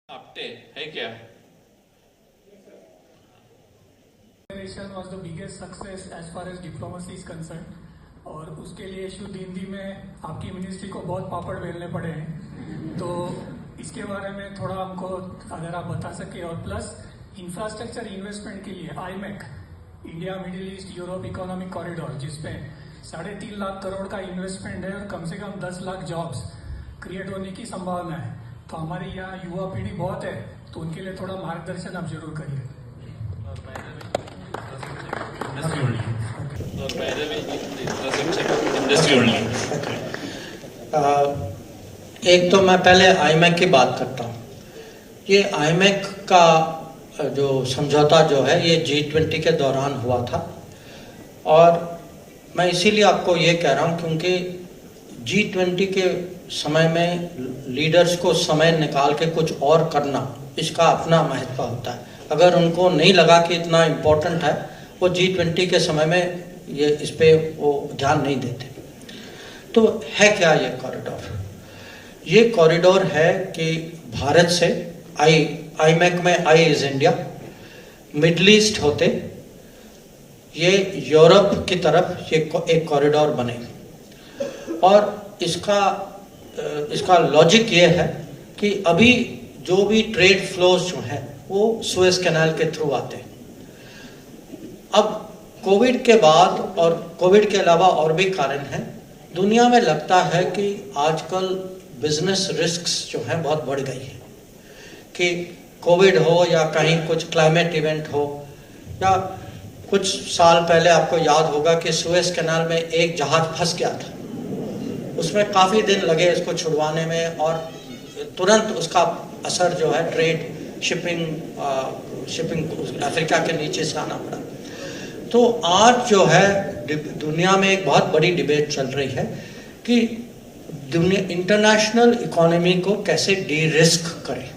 आपटे है क्या? was the biggest success as far as diplomacy is concerned और उसके लिए शुद्ध हिंदी में आपकी मिनिस्ट्री को बहुत पापड़ बेलने पड़े हैं, तो इसके बारे में थोड़ा हमको अगर आप बता सके। और प्लस इंफ्रास्ट्रक्चर इन्वेस्टमेंट के लिए IMEC India middle east Europe economic corridor जिसपे 3.5 लाख करोड़ का इन्वेस्टमेंट है और कम से कम 10 लाख जॉब्स क्रिएट होने की संभावना है। तो हमारी यहाँ युवा पीढ़ी बहुत है, तो उनके लिए थोड़ा मार्गदर्शन आप जरूर करिए। एक तो मैं पहले आईमेक की बात करता हूँ। ये आईमेक का जो समझौता जो है ये G20 के दौरान हुआ था, और मैं इसीलिए आपको ये कह रहा हूँ क्योंकि G20 के समय में लीडर्स को समय निकाल के कुछ और करना, इसका अपना महत्व होता है। अगर उनको नहीं लगा कि इतना इम्पोर्टेंट है, वो G20 के समय में ये इस पे वो ध्यान नहीं देते। तो है क्या ये कॉरिडोर? ये कॉरिडोर है कि भारत से आईमेक में I is India, middle east होते ये यूरोप की तरफ ये एक कॉरिडोर बने। और इसका लॉजिक ये है कि अभी जो भी ट्रेड फ्लोज जो है वो सुएज कैनाल के थ्रू आते हैं। अब कोविड के बाद और कोविड के अलावा और भी कारण हैं, दुनिया में लगता है कि आजकल बिजनेस रिस्क्स जो हैं बहुत बढ़ गई है, कि कोविड हो या कहीं कुछ क्लाइमेट इवेंट हो, या कुछ साल पहले आपको याद होगा कि सुएज कैनाल में एक जहाज फंस गया था, उसमें काफ़ी दिन लगे इसको छुड़वाने में, और तुरंत उसका असर जो है ट्रेड शिपिंग अफ्रीका के नीचे से आना पड़ा। तो आज जो है दुनिया में एक बहुत बड़ी डिबेट चल रही है कि दुनिया इंटरनेशनल इकोनॉमी को कैसे डी रिस्क करें।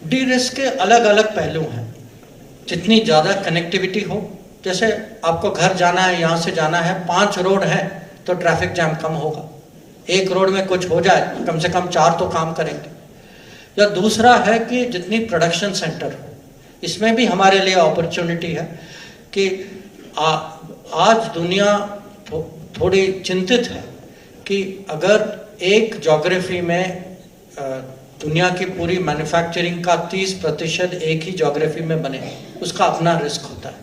डी रिस्क के अलग अलग पहलू हैं। जितनी ज़्यादा कनेक्टिविटी हो, जैसे आपको घर जाना है, यहाँ से जाना है, 5 रोड हैं तो ट्रैफिक जैम कम होगा। एक रोड में कुछ हो जाए, कम से कम 4 तो काम करेंगे। या दूसरा है कि जितनी प्रोडक्शन सेंटर हो, इसमें भी हमारे लिए अपॉर्चुनिटी है कि आज दुनिया थोड़ी चिंतित है कि अगर एक ज्योग्राफी में दुनिया की पूरी मैन्युफैक्चरिंग का 30% एक ही ज्योग्राफी में बने, उसका अपना रिस्क होता है।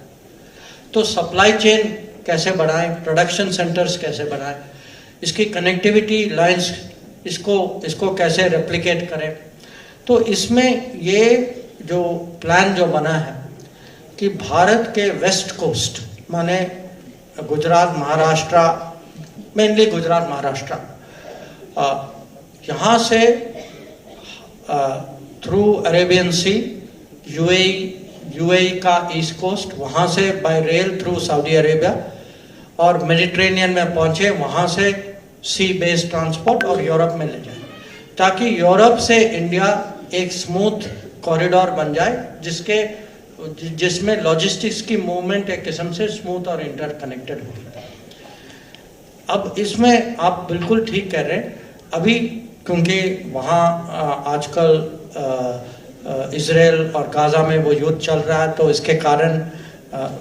तो सप्लाई चेन कैसे बढ़ाएं, प्रोडक्शन सेंटर्स कैसे बढ़ाएं, इसकी कनेक्टिविटी लाइंस इसको कैसे रेप्लिकेट करें। तो इसमें ये जो प्लान जो बना है कि भारत के वेस्ट कोस्ट माने गुजरात महाराष्ट्र, मेनली गुजरात महाराष्ट्र, यहाँ से थ्रू अरेबियन सी यूएई का ईस्ट कोस्ट, वहाँ से bye rail through Saudi Arabia और मेडिटेरेनियन में पहुँचे, वहाँ से सी बेस्ड ट्रांसपोर्ट और यूरोप में ले जाए, ताकि यूरोप से इंडिया एक स्मूथ कॉरिडोर बन जाए जिसमें लॉजिस्टिक्स की मूवमेंट एक किस्म से स्मूथ और इंटरकनेक्टेड होगी। अब इसमें आप बिल्कुल ठीक कह रहे हैं, अभी क्योंकि वहाँ आजकल इजराइल और गाज़ा में वो युद्ध चल रहा है, तो इसके कारण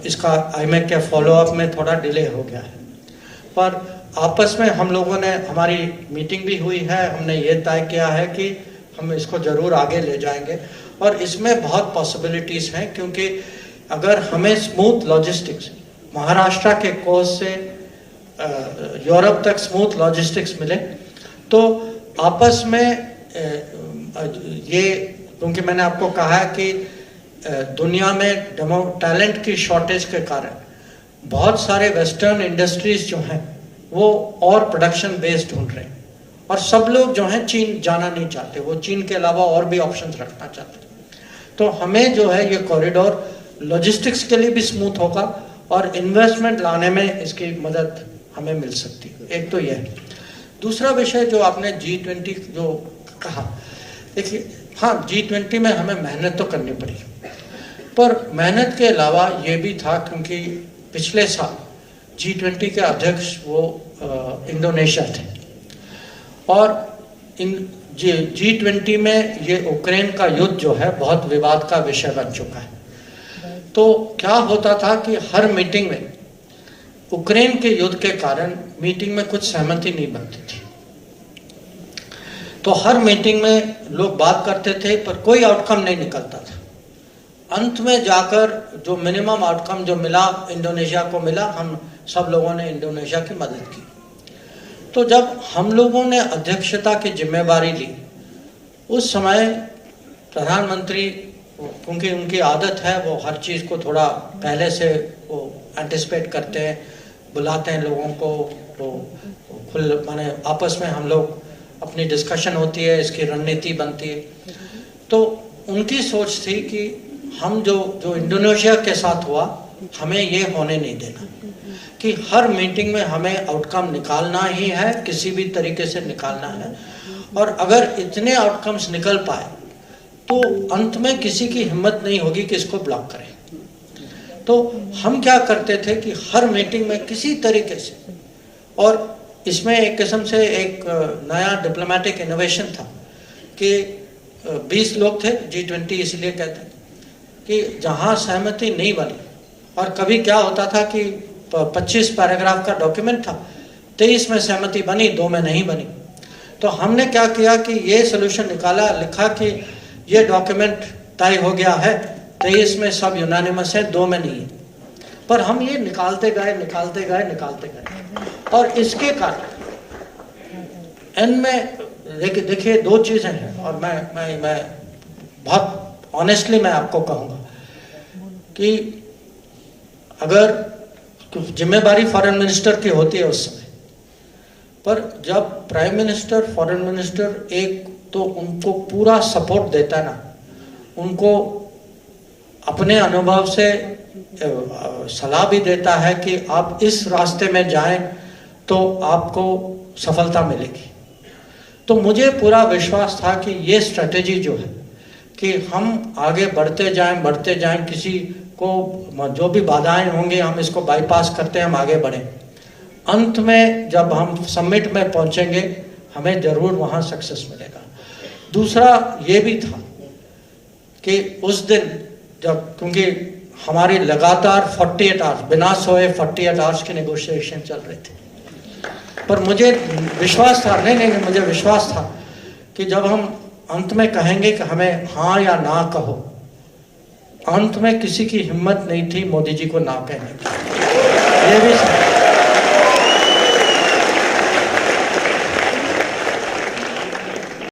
इसका आईमेक के फॉलोअप में थोड़ा डिले हो गया है। पर आपस में हम लोगों ने, हमारी मीटिंग भी हुई है, हमने ये तय किया है कि हम इसको ज़रूर आगे ले जाएंगे। और इसमें बहुत पॉसिबिलिटीज़ हैं, क्योंकि अगर हमें स्मूथ लॉजिस्टिक्स महाराष्ट्र के कोस्ट से यूरोप तक स्मूथ लॉजिस्टिक्स मिले, तो आपस में ये, क्योंकि मैंने आपको कहा है कि दुनिया में टैलेंट की शॉर्टेज के कारण बहुत सारे वेस्टर्न इंडस्ट्रीज जो हैं वो और प्रोडक्शन बेस्ड ढूंढ रहे हैं, और सब लोग जो हैं चीन जाना नहीं चाहते, वो चीन के अलावा और भी ऑप्शंस रखना चाहते हैं। तो हमें जो है ये कॉरिडोर लॉजिस्टिक्स के लिए भी स्मूथ होगा और इन्वेस्टमेंट लाने में इसकी मदद हमें मिल सकती है। एक तो यह है। दूसरा विषय जो आपने G20 जो कहा, देखिए हाँ, G20 में हमें मेहनत तो करनी पड़ी, पर मेहनत के अलावा ये भी था क्योंकि पिछले साल G20 के अध्यक्ष वो इंडोनेशिया थे, और इन G20 में ये यूक्रेन का युद्ध जो है बहुत विवाद का विषय बन चुका है। तो क्या होता था कि हर मीटिंग में यूक्रेन के युद्ध के कारण मीटिंग में कुछ सहमति नहीं बनती थी। तो हर मीटिंग में लोग बात करते थे पर कोई आउटकम नहीं निकलता था। अंत में जाकर जो मिनिमम आउटकम जो मिला इंडोनेशिया को मिला, हम सब लोगों ने इंडोनेशिया की मदद की। तो जब हम लोगों ने अध्यक्षता की जिम्मेवारी ली, उस समय प्रधानमंत्री, क्योंकि उनकी आदत है वो हर चीज़ को थोड़ा पहले से वो एंटिसिपेट करते हैं, बुलाते हैं लोगों को, तो खुल माने आपस में हम लोग अपनी डिस्कशन होती है, इसकी रणनीति बनती है। तो उनकी सोच थी कि हम जो इंडोनेशिया के साथ हुआ, हमें ये होने नहीं देना कि हर मीटिंग में हमें आउटकम निकालना ही है, किसी भी तरीके से निकालना है। और अगर इतने आउटकम्स निकल पाए तो अंत में किसी की हिम्मत नहीं होगी कि इसको ब्लॉक करें। तो हम क्या करते थे कि हर मीटिंग में किसी तरीके से, और इसमें एक किस्म से एक नया डिप्लोमेटिक इनोवेशन था कि 20 लोग थे, G20 इसलिए कहते हैं कि जहां सहमति नहीं बनी, और कभी क्या होता था कि 25 पैराग्राफ का डॉक्यूमेंट था, 23 में सहमति बनी, 2 में नहीं बनी। तो हमने क्या किया कि ये सोल्यूशन निकाला, लिखा कि ये डॉक्यूमेंट तय हो गया है, 23 में सब यूनानिमस है, 2 में नहीं है। पर हम ये निकालते गए और इसके कारण एंड में देखिए 2 चीजें हैं। और मैं बहुत ऑनेस्टली मैं आपको कहूँगा कि अगर जिम्मेदारी फॉरेन मिनिस्टर की होती है उस समय, पर जब प्राइम मिनिस्टर, फॉरेन मिनिस्टर एक तो उनको पूरा सपोर्ट देता है ना, उनको अपने अनुभव से सलाह भी देता है कि आप इस रास्ते में जाएं तो आपको सफलता मिलेगी। तो मुझे पूरा विश्वास था कि ये स्ट्रेटेजी जो है कि हम आगे बढ़ते जाएं, किसी को जो भी बाधाएं होंगी हम इसको बाईपास करते हैं, हम आगे बढ़ें। अंत में जब हम समिट में पहुंचेंगे हमें जरूर वहां सक्सेस मिलेगा। दूसरा ये भी था कि उस दिन जब, क्योंकि हमारी लगातार 48 आवर्स बिना सोए 48 आवर्स की नेगोशिएशन चल रही थी, पर मुझे विश्वास था, नहीं मुझे विश्वास था कि जब हम अंत में कहेंगे कि हमें हाँ या ना कहो, अंत में किसी की हिम्मत नहीं थी मोदी जी को ना कहने की। ये भी